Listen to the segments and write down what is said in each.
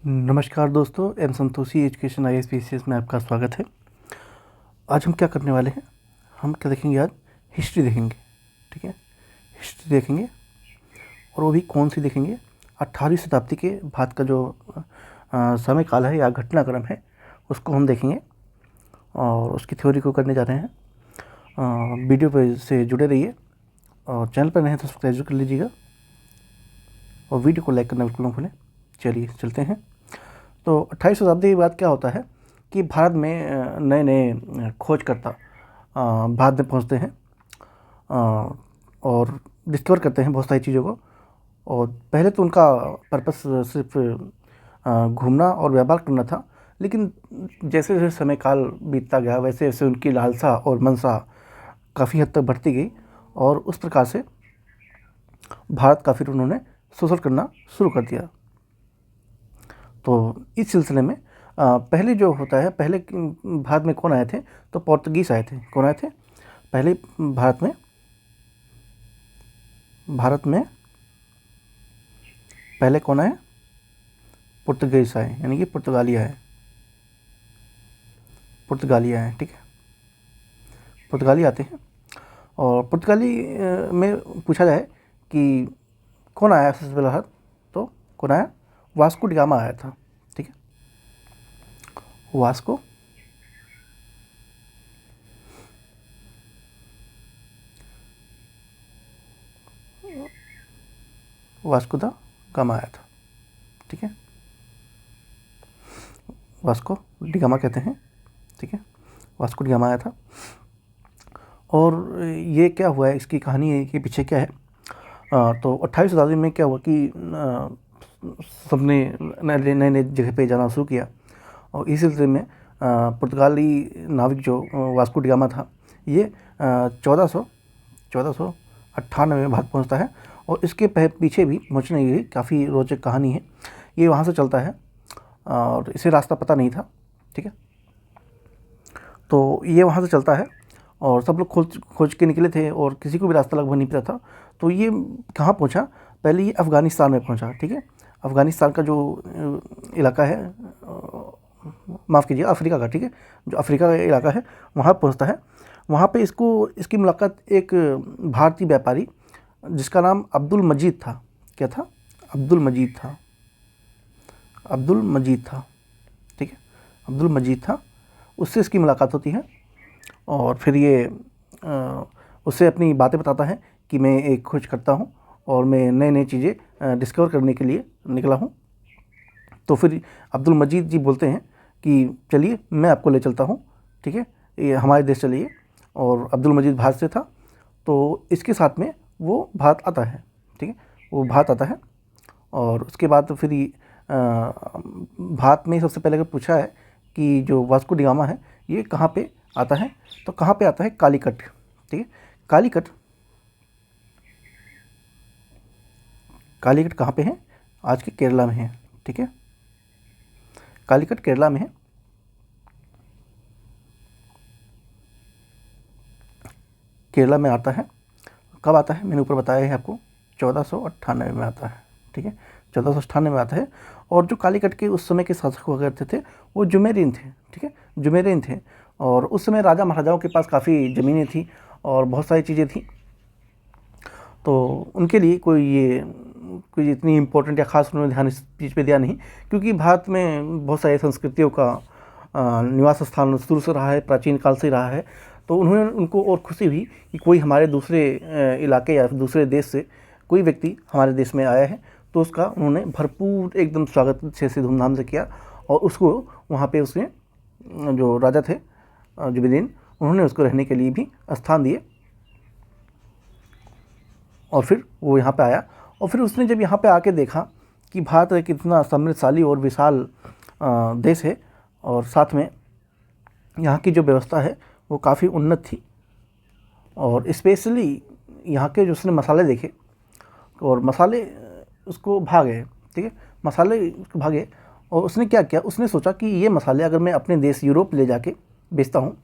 नमस्कार दोस्तों, M Santoshi education IAS में आपका स्वागत है। आज हम क्या करने वाले हैं, हम क्या देखेंगे आज हिस्ट्री देखेंगे। ठीक है, हिस्ट्री देखेंगे और वो भी कौन सी देखेंगे, 18वीं शताब्दी के बाद का जो समय काल है या घटनाक्रम है उसको हम देखेंगे और उसकी थ्योरी को करने जा रहे हैं। वीडियो पर से जुड़े रहिए और चैनल पर नए हैं तो सब्सक्राइब कर लीजिएगा और वीडियो को लाइक करना बिल्कुल ना भूलें। चलिए चलते हैं। तो 28वीं शताब्दी के बाद क्या होता है कि भारत में नए नए खोजकर्ता भारत में पहुंचते हैं और डिस्कवर करते हैं बहुत सारी चीज़ों को। और पहले तो उनका पर्पस सिर्फ घूमना और व्यापार करना था, लेकिन जैसे जैसे समय काल बीतता गया वैसे वैसे उनकी लालसा और मनसा काफ़ी हद तक बढ़ती गई और उस प्रकार से भारत का फिर उन्होंने शोषण करना शुरू कर दिया। तो इस सिलसिले में पहले जो होता है, पहले भारत में कौन आए थे, तो पोर्तुगीज़ आए थे। कौन आए थे पहले भारत में पहले कौन आए, पुर्तगालीस आए, यानी कि पुर्तगाली आए। ठीक है, पुर्तगाली आते हैं और पुर्तगाली में पूछा जाए कि कौन आया सबसे पहला भारत, तो कौन आया, वास्को डी गामा आया था। ठीक है, वास्को द गामा आया था। ठीक है, वास्को डी गामा कहते हैं। ठीक है, वास्को डी गामा आया था। और ये क्या हुआ है, इसकी कहानी है कि पीछे क्या है। तो 28वीं शताब्दी में क्या हुआ कि सबने नए नए जगह पे जाना शुरू किया और इस सिलसिले में पुर्तगाली नाविक जो वास्को डी गामा था, ये 1498 में भारत पहुंचता है। और इसके पीछे भी पहुंचने की काफ़ी रोचक कहानी है। ये वहाँ से चलता है और इसे रास्ता पता नहीं था। ठीक है, तो ये वहाँ से चलता है और सब लोग खोज के निकले थे और किसी को भी रास्ता लगभग नहीं पता था। तो ये कहाँ पहुँचा, पहले ये अफ़गानिस्तान में पहुँचा। ठीक है, अफ़गानिस्तान का जो इलाका है, माफ़ कीजिए अफ्रीका का, ठीक है, जो अफ्रीका का इलाका है वहाँ पहुँचता है। वहाँ पे इसकी मुलाकात एक भारतीय व्यापारी जिसका नाम अब्दुल मजीद था। क्या था, अब्दुल मजीद था। ठीक है, अब्दुल मजीद था, उससे इसकी मुलाकात होती है और फिर ये उससे अपनी बातें बताता है कि मैं एक खोज करता हूँ और मैं नए नई चीज़ें डिस्कवर करने के लिए निकला हूँ। तो फिर अब्दुल मजीद जी बोलते हैं कि चलिए मैं आपको ले चलता हूँ। ठीक है, ये हमारे देश चलिए। और अब्दुल मजीद भारत से था, तो इसके साथ में वो भारत आता है। ठीक है, वो भारत आता है और उसके बाद फिर भारत में सबसे पहले अगर पूछा है कि जो वास्को डी गामा है ये कहाँ पे आता है, तो कहाँ पे आता है, कालीकट। ठीक है, कालीकट कहाँ पे है, आज के केरला में है। ठीक है, कालीकट केरला में है। केरला में आता है, कब आता है, मैंने ऊपर बताया है आपको, 1498 में आता है। ठीक है, 1498 में आता है। और जो कालीकट के उस समय के शासक हुआ करते थे वो जुमेरिन थे। ठीक है, जुमेरिन थे और उस समय राजा महाराजाओं के पास काफ़ी ज़मीनें थी और बहुत सारी चीज़ें थी। तो उनके लिए कोई इतनी इम्पोर्टेंट या ख़ास उन्होंने ध्यान इस चीज़ पे दिया नहीं, क्योंकि भारत में बहुत सारी संस्कृतियों का निवास स्थान शुरू से रहा है, प्राचीन काल से रहा है। तो उनको और खुशी हुई कि कोई हमारे दूसरे इलाके या दूसरे देश से कोई व्यक्ति हमारे देश में आया है, तो उसका उन्होंने भरपूर एकदम स्वागत अच्छे से धूमधाम से किया और उसको वहाँ पे उसने जो राजा थे जुबेदीन, उन्होंने उसको रहने के लिए भी स्थान दिए। और फिर वो यहाँ पे आया और फिर उसने जब यहाँ पे आके देखा कि भारत एक इतना समृद्धशाली और विशाल देश है और साथ में यहाँ की जो व्यवस्था है वो काफ़ी उन्नत थी और स्पेशली यहाँ के जो उसने मसाले देखे और मसाले उसको भागे। ठीक है, मसाले उसको भागे और उसने क्या किया, उसने सोचा कि ये मसाले अगर मैं अपने देश यूरोप ले जाके बेचता हूँ,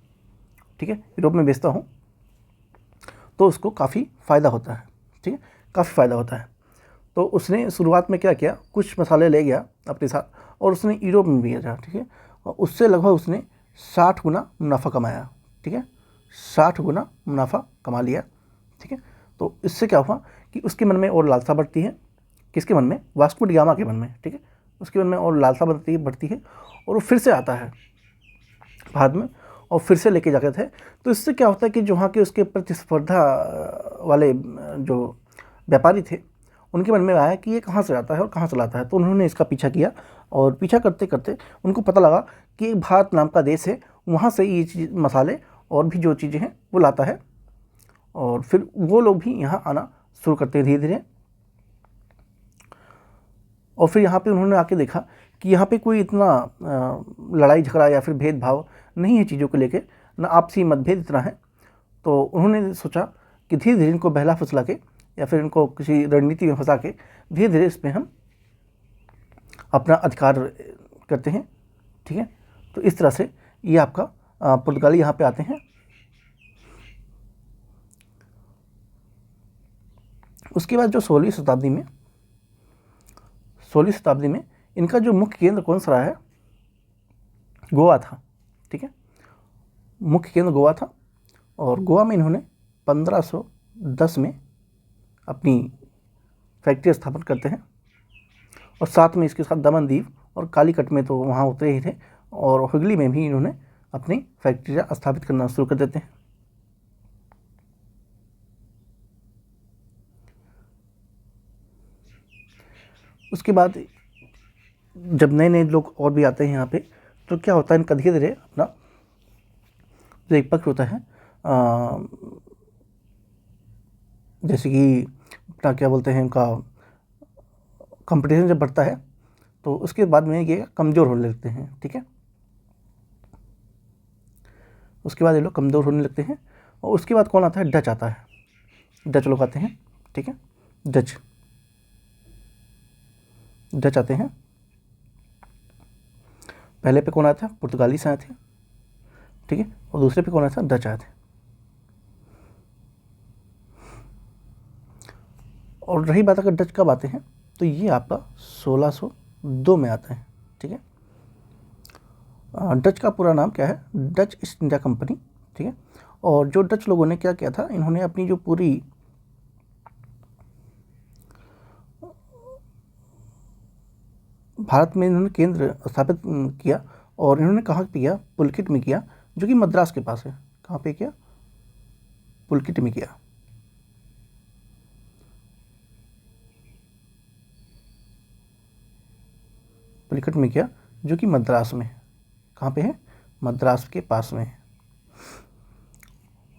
ठीक है, यूरोप में बेचता हूँ तो उसको काफ़ी फ़ायदा होता है। ठीक है, काफ़ी फ़ायदा होता है। तो उसने शुरुआत में क्या किया, कुछ मसाले ले गया अपने साथ और उसने यूरोप में भेजा, ठीक है। और उससे लगभग उसने 60 गुना मुनाफा कमाया, ठीक है, 60 गुना मुनाफा कमा लिया, ठीक है। तो इससे क्या हुआ कि उसके मन में और लालसा बढ़ती है, किसके मन में, वास्को डी गामा के मन में, ठीक है, उसके मन में और लालसा बढ़ती है और वो फिर से आता है बाद में और फिर से लेके जाते थे। तो इससे क्या होता है कि जो वहाँ के उसके प्रतिस्पर्धा वाले जो व्यापारी थे उनके मन में आया कि ये कहाँ से आता है और कहाँ से लाता है। तो उन्होंने इसका पीछा किया और पीछा करते करते उनको पता लगा कि एक भारत नाम का देश है, वहाँ से ये चीज़ मसाले और भी जो चीज़ें हैं वो लाता है। और फिर वो लोग भी यहाँ आना शुरू करते हैं धीरे धीरे। और फिर यहाँ पे उन्होंने आके देखा कि यहाँ पे कोई इतना लड़ाई झगड़ा या फिर भेदभाव नहीं है चीज़ों को लेके, ना आपसी मतभेद इतना है। तो उन्होंने सोचा कि धीरे धीरे इनको बहला फुसला के या फिर इनको किसी रणनीति में फंसा के धीरे धीरे इसमें हम अपना अधिकार करते हैं, ठीक है। तो इस तरह से ये आपका पुर्तगाली यहाँ पे आते हैं। उसके बाद जो 16वीं शताब्दी में इनका जो मुख्य केंद्र कौन सा रहा है, गोवा था, ठीक है, मुख्य केंद्र गोवा था। और गोवा में इन्होंने 1510 में अपनी फैक्ट्री स्थापित करते हैं और साथ में इसके साथ दमन दीव और कालीकट में तो वहाँ होते ही थे और हुगली में भी इन्होंने अपनी फैक्ट्रियाँ स्थापित करना शुरू कर देते हैं। उसके बाद जब नए नए लोग और भी आते हैं यहाँ पे तो क्या होता है, इनका धीरे धीरे अपना जो एक पक्ष होता है जैसे कि अपना क्या बोलते हैं, इनका कंपटीशन जब बढ़ता है तो उसके बाद में ये कमज़ोर होने लगते हैं, ठीक है। उसके बाद ये लोग कमज़ोर होने लगते हैं और उसके बाद कौन आता है, डच आता है, डच लोग आते हैं, ठीक है, डच आते हैं। पहले पे कौन आया था, पुर्तगाली से आए थे, ठीक है, और दूसरे पे कौन आया था, डच आए थे। और रही बात अगर डच कब आते हैं तो ये आपका 1602 में आते हैं, ठीक है। डच का पूरा नाम क्या है, डच ईस्ट इंडिया कंपनी, ठीक है। और जो डच लोगों ने क्या किया था, इन्होंने अपनी जो पूरी भारत में इन्होंने केंद्र स्थापित किया और इन्होंने कहाँ पे किया, पुलकित में किया, जो कि मद्रास के पास है। कहाँ पे किया, पुलकित में किया, पुलकित में किया, जो कि मद्रास में है। कहाँ पे है, मद्रास के पास में है।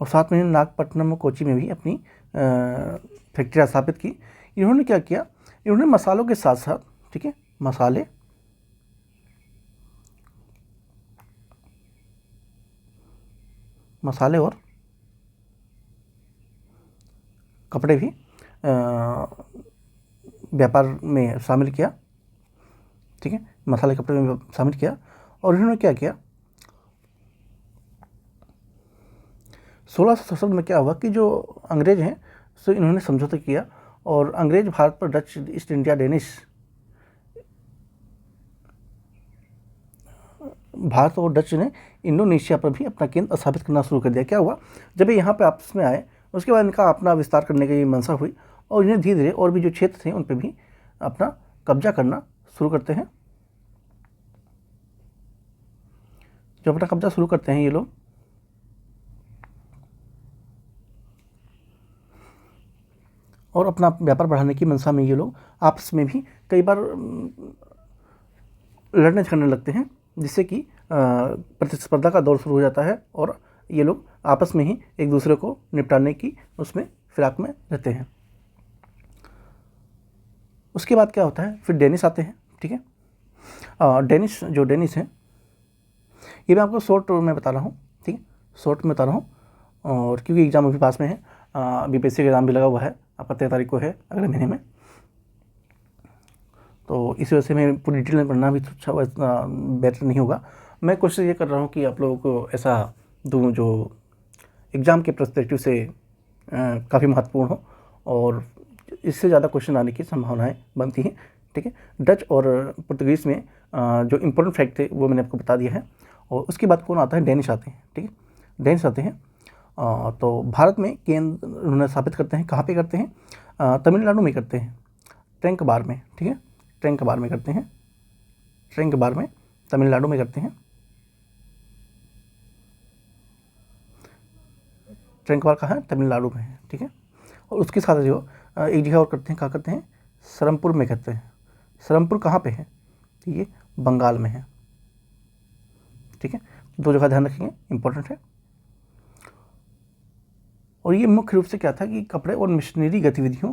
और साथ में नागपट्टनम और कोची में भी अपनी फैक्ट्रियाँ स्थापित की। इन्होंने क्या किया, इन्होंने मसालों के साथ साथ, ठीक है, मसाले और कपड़े भी व्यापार में शामिल किया, ठीक है, मसाले कपड़े में शामिल किया। और इन्होंने क्या किया, 1667 में क्या हुआ कि जो अंग्रेज हैं सो इन्होंने समझौता किया और अंग्रेज भारत पर Dutch east India Danish Bharat और डच ने इंडोनेशिया पर भी अपना केंद्र स्थापित करना शुरू कर दिया। क्या हुआ, जब ये यहाँ पे आपस में आए उसके बाद इनका अपना विस्तार करने की मंशा हुई और इन्हें धीरे धीरे और भी जो क्षेत्र थे उन पर भी अपना कब्जा करना शुरू करते हैं। जो अपना कब्जा शुरू करते हैं ये लोग, और अपना व्यापार बढ़ाने की मंशा में ये लोग आपस में भी कई बार लड़ने झगड़ने लगते हैं, जिससे कि प्रतिस्पर्धा का दौर शुरू हो जाता है और ये लोग आपस में ही एक दूसरे को निपटाने की उसमें फिराक में रहते हैं। उसके बाद क्या होता है, फिर डेनिस आते हैं, ठीक है। डेनिस हैं, ये मैं आपको शॉर्ट में बता रहा हूँ, ठीक है, शॉर्ट में बता रहा हूँ। और क्योंकि एग्ज़ाम अभी पास में है, बीपीएससी का एग्ज़ाम भी लगा हुआ है, आपका 13 तारीख को है अगले महीने में, तो इस वजह से मैं पूरी डिटेल में पढ़ना भी अच्छा बेटर नहीं होगा। मैं कोशिश ये कर रहा हूँ कि आप लोगों को ऐसा दूँ जो एग्ज़ाम के पर्सपेक्टिव से काफ़ी महत्वपूर्ण हो और इससे ज़्यादा क्वेश्चन आने की संभावनाएं बनती हैं, ठीक है। डच और पुर्तगीज़ में जो इम्पोर्टेंट फैक्ट थे वो मैंने आपको बता दिया है। और उसके बाद कौन आता है, डेनिश आते हैं, ठीक है। डेनिश आते हैं तो भारत में केंद्र उन्होंने स्थापित करते हैं, कहाँ पे करते हैं, तमिलनाडु में करते हैं, ट्रैंकबार में, ठीक है, ट्रैंकबार में करते हैं, ट्रैंकबार में तमिलनाडु में करते हैं, ट्रैंकबार कहाँ है, तमिलनाडु में है, ठीक है। और उसके साथ जो एक जगह और करते हैं, कहाँ करते हैं, सरमपुर में करते हैं। सरमपुर कहाँ पे है, तो ये बंगाल में है, ठीक है। दो जगह ध्यान रखेंगे, इंपॉर्टेंट है। और ये मुख्य रूप से क्या था कि कपड़े और मशीनरी गतिविधियों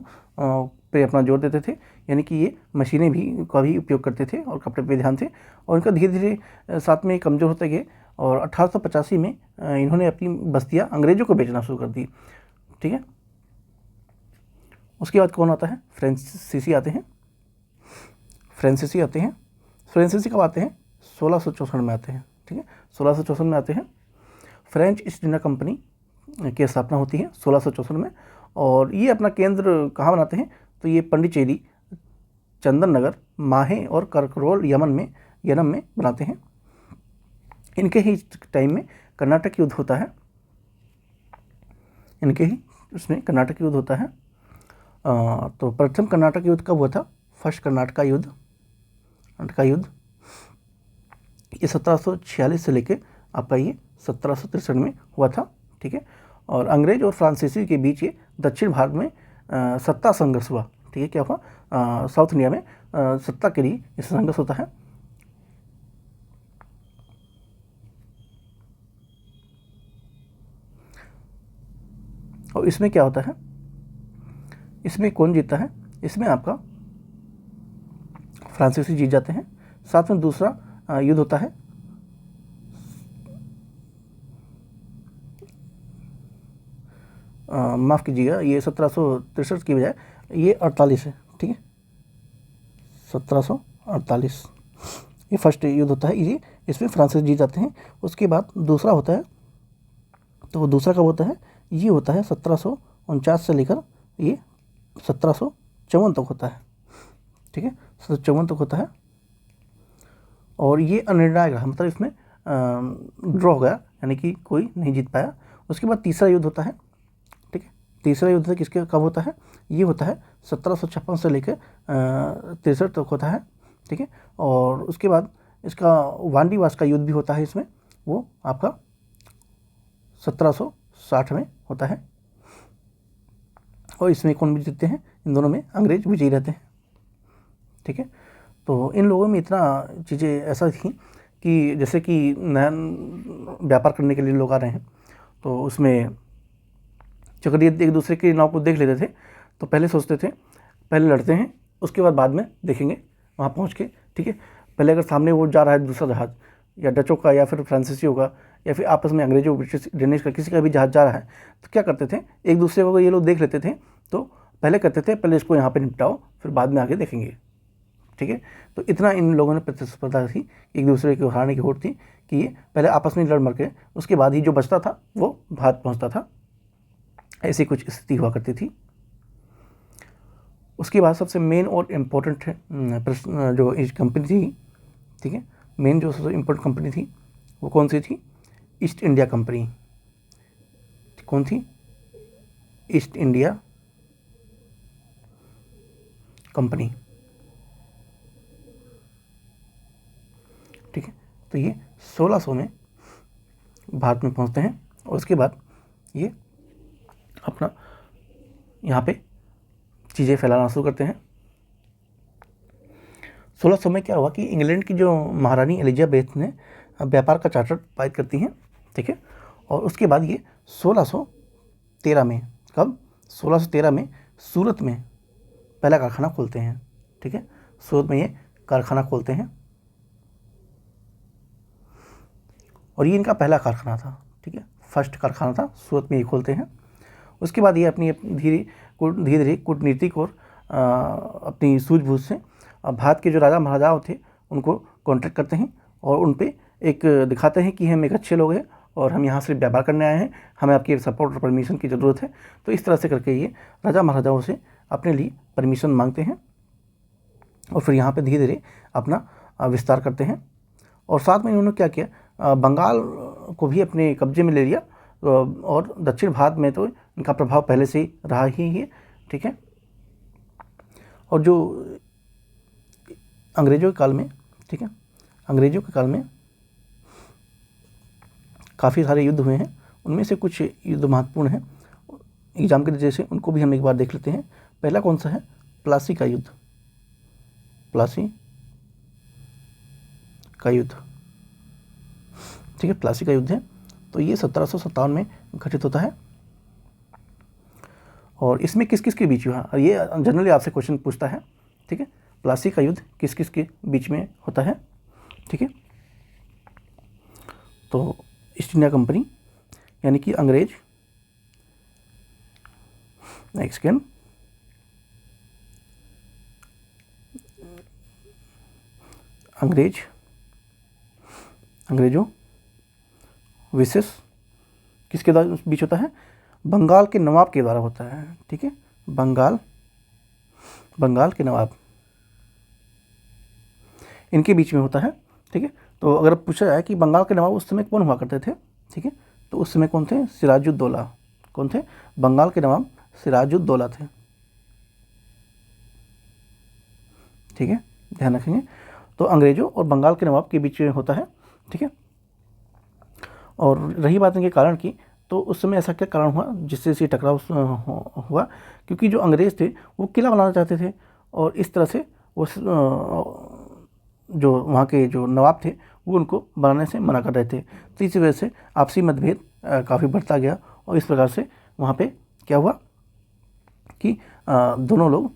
पे अपना जोर देते थे, यानी कि ये मशीनें भी का भी उपयोग करते थे और कपड़े पे ध्यान थे। और इनका धीरे धीरे साथ में कमज़ोर होते गए और 1885 में इन्होंने अपनी बस्तियाँ अंग्रेज़ों को बेचना शुरू कर दी, ठीक है। उसके बाद कौन आता है, फ्रांसीसी आते हैं, फ्रांसीसी आते हैं। फ्रांसीसी कब आते हैं, 1664 में आते हैं, ठीक है, 1664 में आते हैं। फ्रेंच ईस्ट इंडिया कंपनी की स्थापना होती है 1664 में। और ये अपना केंद्र कहाँ बनाते हैं, तो ये पंडिचेरी, चंदन नगर, माहे और करकरोल यनम में बनाते हैं। इनके ही टाइम में कर्नाटक युद्ध होता है, इनके ही उसमें कर्नाटक युद्ध होता है। तो प्रथम कर्नाटक युद्ध कब हुआ था, फर्स्ट कर्नाटक युद्ध ये 1746 से लेके आपका ये 1763 में हुआ था, ठीक है। और अंग्रेज और फ्रांसीसी के बीच ये दक्षिण भारत में सत्ता संघर्ष हुआ, ठीक है। क्या हुआ, साउथ इंडिया में सत्ता के लिए इस संघर्ष होता है। और इसमें क्या होता है, इसमें कौन जीतता है, इसमें आपका फ्रांसीसी जीत जाते हैं। साथ में दूसरा युद्ध होता है, माफ़ कीजिएगा, ये 1763 की बजाय ये 48 है, ठीक है, 1748 ये फर्स्ट युद्ध होता है, ये इसमें फ्रांसीसी जीत जाते हैं। उसके बाद दूसरा होता है, तो दूसरा कब होता है, ये होता है 1749 से लेकर ये 1754 तक होता है, ठीक है, 1754 तक होता है। और ये अनिर्णायक रहा, मतलब इसमें ड्रॉ हो गया, यानी कि कोई नहीं जीत पाया। उसके बाद तीसरा युद्ध होता है, ठीक है, तीसरा युद्ध किसके कब होता है, ये होता है 1756 से लेकर 63 तक होता है, ठीक है। और उसके बाद इसका वांडीवास का युद्ध भी होता है, इसमें वो आपका 1760 में होता है। और इसमें कौन भी जीतते हैं, इन दोनों में अंग्रेज विजयी रहते हैं, ठीक है। तो इन लोगों में इतना चीज़ें ऐसा थी कि जैसे कि नया व्यापार करने के लिए लोग आ रहे हैं, तो उसमें अगर ये एक दूसरे के नाव को देख लेते थे तो पहले सोचते थे, पहले लड़ते हैं, उसके बाद में देखेंगे वहाँ पहुँच के, ठीक है। पहले अगर सामने वो जा रहा है दूसरा जहाज़, या डचों का या फिर फ्रांसीसियों का, या फिर आपस में अंग्रेजों ब्रिटिश डेनिश का किसी का भी जहाज़ जा रहा है, तो क्या करते थे, एक दूसरे को ये लोग देख लेते थे, तो पहले करते थे, पहले इसको यहाँ पे निपटाओ, फिर बाद में आगे देखेंगे, ठीक है। तो इतना इन लोगों ने प्रतिस्पर्धा थी, एक दूसरे को हराने की होड़ थी कि ये पहले आपस में लड़ मर के उसके बाद ही जो बचता था वो भारत पहुँचता था, ऐसी कुछ स्थिति हुआ करती थी। उसके बाद सबसे मेन और इम्पोर्टेंट है जो इस कंपनी थी, ठीक है, मेन जो सबसे इम्पोर्टेंट कंपनी थी वो कौन सी थी, ईस्ट इंडिया कंपनी। कौन थी, ईस्ट इंडिया कंपनी, ठीक है। तो ये 1600 में भारत में पहुंचते हैं और उसके बाद ये अपना यहाँ पे चीज़ें फैलाना शुरू करते हैं। 1600 में क्या हुआ कि इंग्लैंड की जो महारानी एलिजाबेथ ने व्यापार का चार्टर पारित करती हैं, ठीक है। और उसके बाद ये 1613 में, कब, 1613 में सूरत में पहला कारखाना खोलते हैं, ठीक है, सूरत में ये कारखाना खोलते हैं और ये इनका पहला कारखाना था, ठीक है, फर्स्ट कारखाना था, सूरत में ये खोलते हैं। उसके बाद ये अपनी धीरे धीरे कूटनीतिक और अपनी सूझबूझ से भारत के जो राजा महाराजाओं थे उनको कॉन्ट्रैक्ट करते हैं और उन पे एक दिखाते हैं कि हम एक अच्छे लोग हैं और हम यहाँ से व्यापार करने आए हैं, हमें आपकी सपोर्ट और परमिशन की ज़रूरत है। तो इस तरह से करके ये राजा महाराजाओं से अपने लिए परमिशन मांगते हैं और फिर यहाँ पे धीरे धीरे अपना विस्तार करते हैं। और साथ में इन्होंने क्या किया, बंगाल को भी अपने कब्जे में ले लिया और दक्षिण भारत में तो इनका प्रभाव पहले से ही रहा ही है, ठीक है। और जो अंग्रेजों के काल में, ठीक है, अंग्रेजों के काल में काफ़ी सारे युद्ध हुए हैं, उनमें से कुछ युद्ध महत्वपूर्ण हैं, एग्जाम के वजह से उनको भी हम एक बार देख लेते हैं। पहला कौन सा है, प्लासी का युद्ध, प्लासी का युद्ध, ठीक है, प्लासी का युद्ध है। तो ये 1757 में घटित होता है और इसमें किस किस के बीच हुआ, और ये जनरली आपसे क्वेश्चन पूछता है, ठीक है, प्लासी का युद्ध किस किस के बीच में होता है, ठीक है। तो ईस्ट इंडिया कंपनी यानी कि अंग्रेज, नेक्स्ट सेकेंड, अंग्रेजों विशेष किसके द्वारा बीच होता है, बंगाल के नवाब के द्वारा होता है, ठीक है, बंगाल के नवाब, इनके बीच में होता है, ठीक है। तो अगर पूछा जाए कि बंगाल के नवाब उस समय कौन हुआ करते थे, ठीक है, तो उस समय कौन थे, सिराजुद्दौला। कौन थे, बंगाल के नवाब सिराजुद्दौला थे, ठीक है, ध्यान रखेंगे। तो अंग्रेजों और बंगाल के नवाब के बीच में होता है, ठीक है। और रही बात इनके कारण की, तो उस समय ऐसा क्या कारण हुआ जिससे इसे टकराव हुआ, क्योंकि जो अंग्रेज़ थे वो किला बनाना चाहते थे और इस तरह से वो जो वहाँ के जो नवाब थे वो उनको बनाने से मना कर रहे थे। तो इसी वजह से आपसी मतभेद काफ़ी बढ़ता गया और इस प्रकार से वहाँ पे क्या हुआ कि दोनों लोग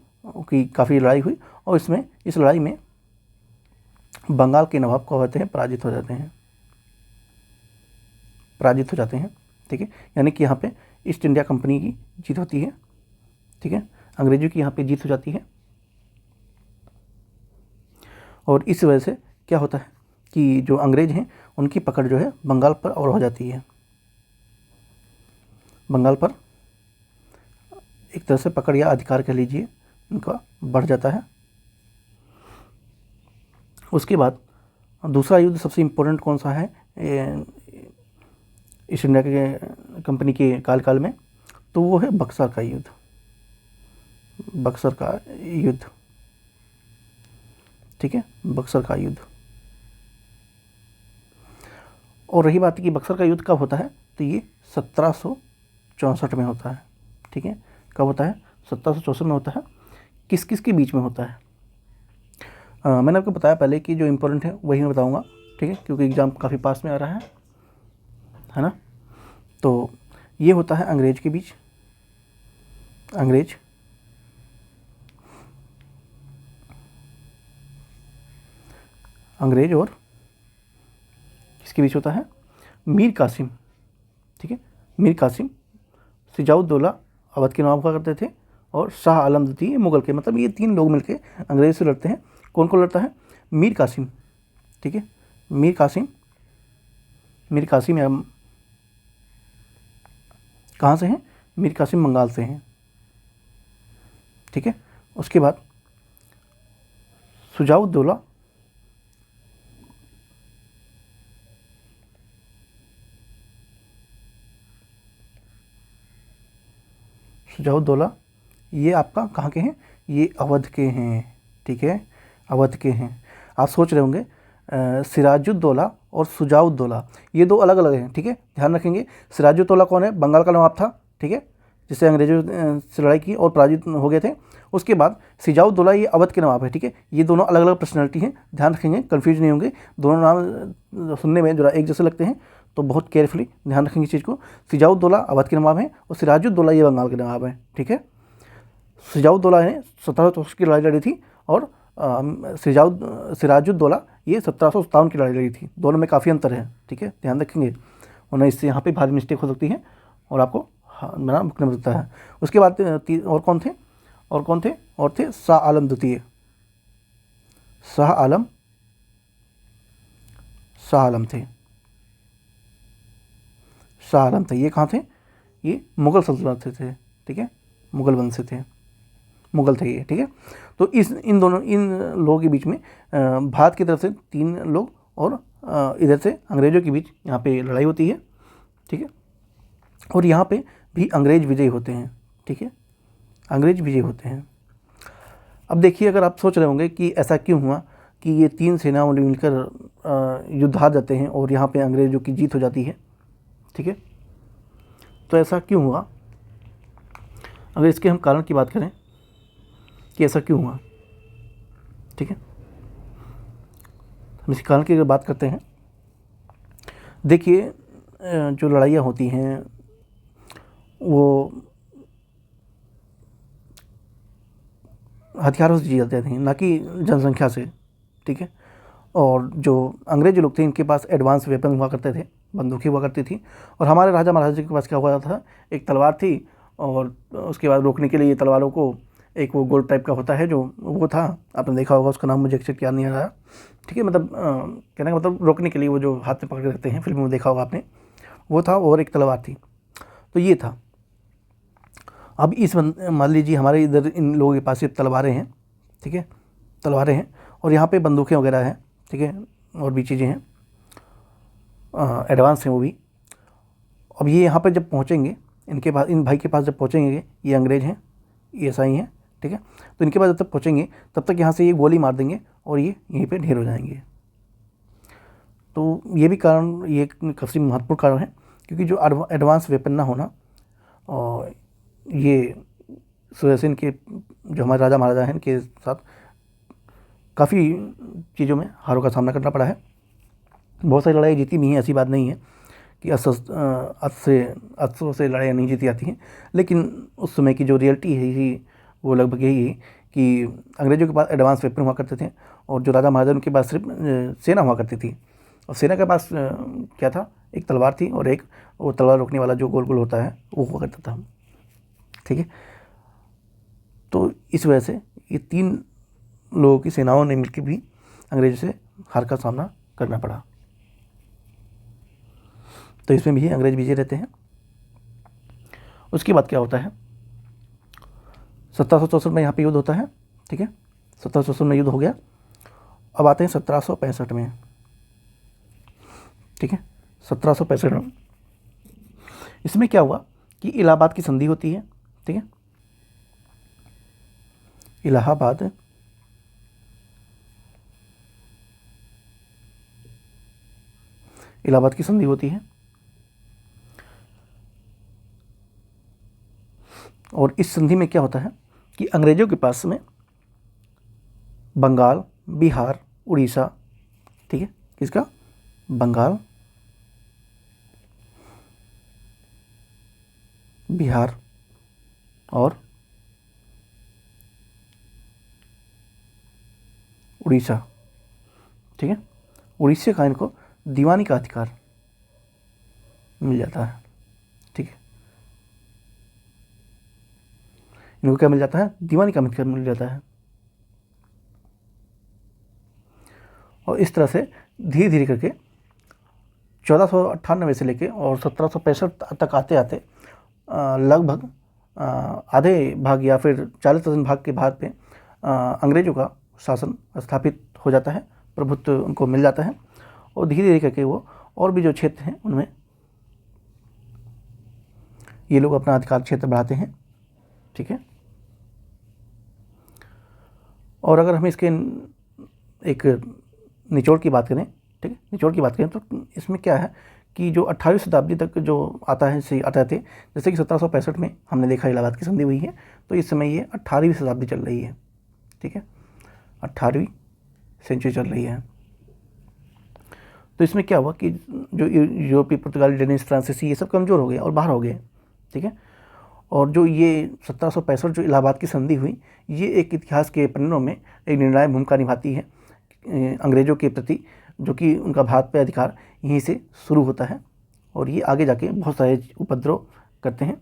की काफ़ी लड़ाई हुई और इस लड़ाई में बंगाल के नवाब को होते हैं पराजित हो जाते हैं, ठीक है। यानी कि यहाँ पे ईस्ट इंडिया कंपनी की जीत होती है, ठीक है, अंग्रेजों की यहाँ पे जीत हो जाती है। और इस वजह से क्या होता है कि जो अंग्रेज हैं उनकी पकड़ जो है बंगाल पर और हो जाती है, बंगाल पर एक तरह से पकड़ या अधिकार कह लीजिए उनका बढ़ जाता है। उसके बाद दूसरा युद्ध सबसे इम्पोर्टेंट कौन सा है ईस्ट इंडिया के कंपनी के काल में, तो वो है बक्सर का युद्ध, ठीक है, बक्सर का युद्ध। और रही बात कि बक्सर का युद्ध कब होता है, तो ये 1764 में होता है, ठीक है। कब होता है, 1764 में होता है। किस किस के बीच में होता है, मैंने आपको बताया पहले कि जो इम्पोर्टेंट है वही मैं बताऊंगा, ठीक है, क्योंकि एग्ज़ाम काफ़ी पास में आ रहा है ना। तो ये होता है अंग्रेज के बीच, अंग्रेज और किसके बीच होता है, मीर कासिम, ठीक है, मीर कासिम सिजाउद्दौला अवध के नवाब हुआ करते थे और शाह आलम द्वितीय मुगल के, मतलब ये तीन लोग मिलकर अंग्रेज से लड़ते हैं। कौन कौन लड़ता है, मीर कासिम, ठीक है, मीर कासिम कहाँ से हैं, मीर कासिम बंगाल से हैं, ठीक है। उसके बाद सुजाउद्दौला ये आपका कहाँ के हैं, ये अवध के हैं, ठीक है, अवध के हैं। आप सोच रहे होंगे सिराजुद्दौला और सुजाउद्दौला ये दो अलग अलग हैं, ठीक है, ध्यान रखेंगे। सिराजुद्दौला कौन है, बंगाल का नवाब था, ठीक है, जिससे अंग्रेजों से लड़ाई की और पराजित हो गए थे। उसके बाद सिजाउद्दौला ये अवध के नवाब है, ठीक है। ये दोनों अलग अलग पर्सनैलिटी हैं, ध्यान रखेंगे, कन्फ्यूज नहीं होंगे। दोनों नाम सुनने में जरा एक जैसे लगते हैं, तो बहुत केयरफुली ध्यान रखेंगे इस चीज़ को। सिजाउद्दौला अवध के नवाब हैं और सिराजुद्दौला ये बंगाल के नवाब हैं, ठीक है। सिजाउद्दौला ने 1764 की लड़ाई लड़ी थी और सिराजुद्दौला ये 1757 की लड़ाई लड़ी थी। दोनों में काफ़ी अंतर है, ठीक है, ध्यान रखेंगे, वरना इससे यहाँ पे भारी मिस्टेक हो सकती है और आपको बना भुगतना पड़ सकता है। उसके बाद और कौन थे, और थे शाह आलम द्वितीय, शाह आलम थे। ये कहाँ थे, ये मुगल सल्तनत से थे, ठीक है, मुगल वंश से थे, मुग़ल थे ये, ठीक है। तो इन लोगों के बीच में भारत की तरफ से 3 लोग और इधर से अंग्रेज़ों के बीच यहाँ पे लड़ाई होती है, ठीक है। और यहाँ पे भी अंग्रेज़ विजयी होते हैं, ठीक है, अंग्रेज़ विजयी होते हैं। अब देखिए, अगर आप सोच रहे होंगे कि ऐसा क्यों हुआ कि ये 3 सेनाओं ने मिलकर युद्ध हार जाते हैं और यहाँ पे अंग्रेज़ों की जीत हो जाती है, ठीक है। तो ऐसा क्यों हुआ? अगर इसके हम कारण की बात करें कि ऐसा क्यों हुआ, ठीक है, हम इस कारण की अगर बात करते हैं, देखिए जो लड़ाइयाँ होती हैं वो हथियारों से जी जाती थी, ना कि जनसंख्या से, ठीक है। और जो अंग्रेज लोग थे इनके पास एडवांस वेपन हुआ करते थे, बंदूकें हुआ करती थी। और हमारे राजा महाराजा के पास क्या हुआ था, एक तलवार थी और उसके बाद रोकने के लिए तलवारों को एक वो गोल टाइप का होता है जो वो था, आपने देखा होगा, उसका नाम मुझे एग्जैक्ट याद नहीं आ रहा, ठीक है। मतलब कहने का मतलब रोकने के लिए वो जो हाथ में पकड़ के रखते हैं, फिल्म में देखा होगा आपने, वो था और एक तलवार थी। तो ये था। अब इस मान लीजिए हमारे इधर इन लोगों के पास ये तलवारें हैं, ठीक है, तलवारें हैं और यहाँ पे बंदूकें वगैरह हैं, ठीक है, और भी चीज़ें हैं, एडवांस हैं वो भी। अब ये यहाँ पर जब पहुँचेंगे, इनके पास, इन भाई के पास जब पहुँचेंगे, ये अंग्रेज़ हैं, ये ऐसा ही हैं, ठीक है। तो इनके पास जब तक पहुँचेंगे तब तक यहाँ से ये गोली मार देंगे और ये यहीं पे ढेर हो जाएंगे। तो ये भी कारण, ये काफ़ी महत्वपूर्ण कारण है, क्योंकि जो एडवांस वेपन ना होना, और ये सुरसेन के जो हमारे राजा महाराजा हैं इनके साथ काफ़ी चीज़ों में हारों का सामना करना पड़ा है। बहुत सारी लड़ाई जीती भी हैं, ऐसी बात नहीं है कि अस्त्रों से लड़ाइयाँ नहीं जीती जाती हैं, लेकिन उस समय की जो रियलिटी है ही वो लगभग यही है कि अंग्रेज़ों के पास एडवांस वेपन हुआ करते थे और जो राजा महाराजा उनके पास सिर्फ सेना हुआ करती थी। और सेना के पास क्या था, एक तलवार थी और एक वो तलवार रोकने वाला जो गोल गोल होता है वो हुआ करता था, ठीक है। तो इस वजह से ये 3 लोगों की सेनाओं ने मिलकर भी अंग्रेज़ों से हार का सामना करना पड़ा। तो इसमें भी अंग्रेज विजय रहते हैं। उसके बाद क्या होता है, 1764 में यहाँ पे युद्ध होता है, ठीक है, 1764 में युद्ध हो गया। अब आते हैं 1765 में, ठीक है, 1765 में इसमें क्या हुआ कि इलाहाबाद की संधि होती है, ठीक है, इलाहाबाद की संधि होती है और इस संधि में क्या होता है कि अंग्रेज़ों के पास में बंगाल, बिहार, उड़ीसा, ठीक है, किसका, बंगाल, बिहार और उड़ीसा, ठीक है, उड़ीसा का इनको दीवानी का अधिकार मिल जाता है, ठीक है, इनको क्या मिल जाता है, दीवानी का अधिकार मिल जाता है। और इस तरह से धीरे धीरे करके 1498 से लेके और 1765 तक आते आते लगभग आधे भाग या फिर 40% भाग के भाग पे अंग्रेज़ों का शासन स्थापित हो जाता है, प्रभुत्व उनको मिल जाता है और धीरे धीरे करके वो और भी जो क्षेत्र हैं उनमें ये लोग अपना अधिकार क्षेत्र बढ़ाते हैं, ठीक है। और अगर हम इसके एक निचोड़ की बात करें, ठीक है, निचोड़ की बात करें तो इसमें क्या है कि जो 18वीं शताब्दी तक जो आता है से आता थे, जैसे कि 1765 में हमने देखा इलाहाबाद की संधि हुई है, तो इस समय ये 18वीं शताब्दी चल रही है, ठीक है, 18वीं सेंचुरी चल रही है। तो इसमें क्या हुआ कि जो यूरोपीय, पुर्तगाली, डेनिश, फ्रांसीसी ये सब कमज़ोर हो गए और बाहर हो गए, ठीक है। और जो ये 1765 जो इलाहाबाद की संधि हुई, ये एक इतिहास के पन्नों में एक निर्णायक भूमिका निभाती है अंग्रेज़ों के प्रति, जो कि उनका भारत पे अधिकार यहीं से शुरू होता है और ये आगे जाके बहुत सारे उपद्रव करते हैं।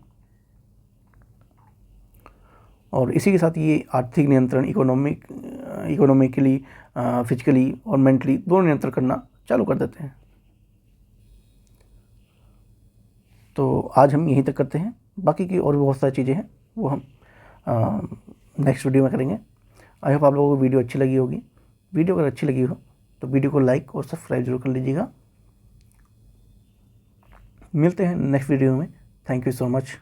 और इसी के साथ ये आर्थिक नियंत्रण, इकोनॉमिकली, फिजिकली और मेंटली दोनों नियंत्रण करना चालू कर देते हैं। तो आज हम यहीं तक करते हैं, बाकी की और भी बहुत सारी चीज़ें हैं वो हम नेक्स्ट वीडियो में करेंगे। आई होप आप लोगों को वीडियो अच्छी लगी होगी। वीडियो अगर अच्छी लगी हो तो वीडियो को लाइक और सब्सक्राइब जरूर कर लीजिएगा। मिलते हैं नेक्स्ट वीडियो में। Thank you so much.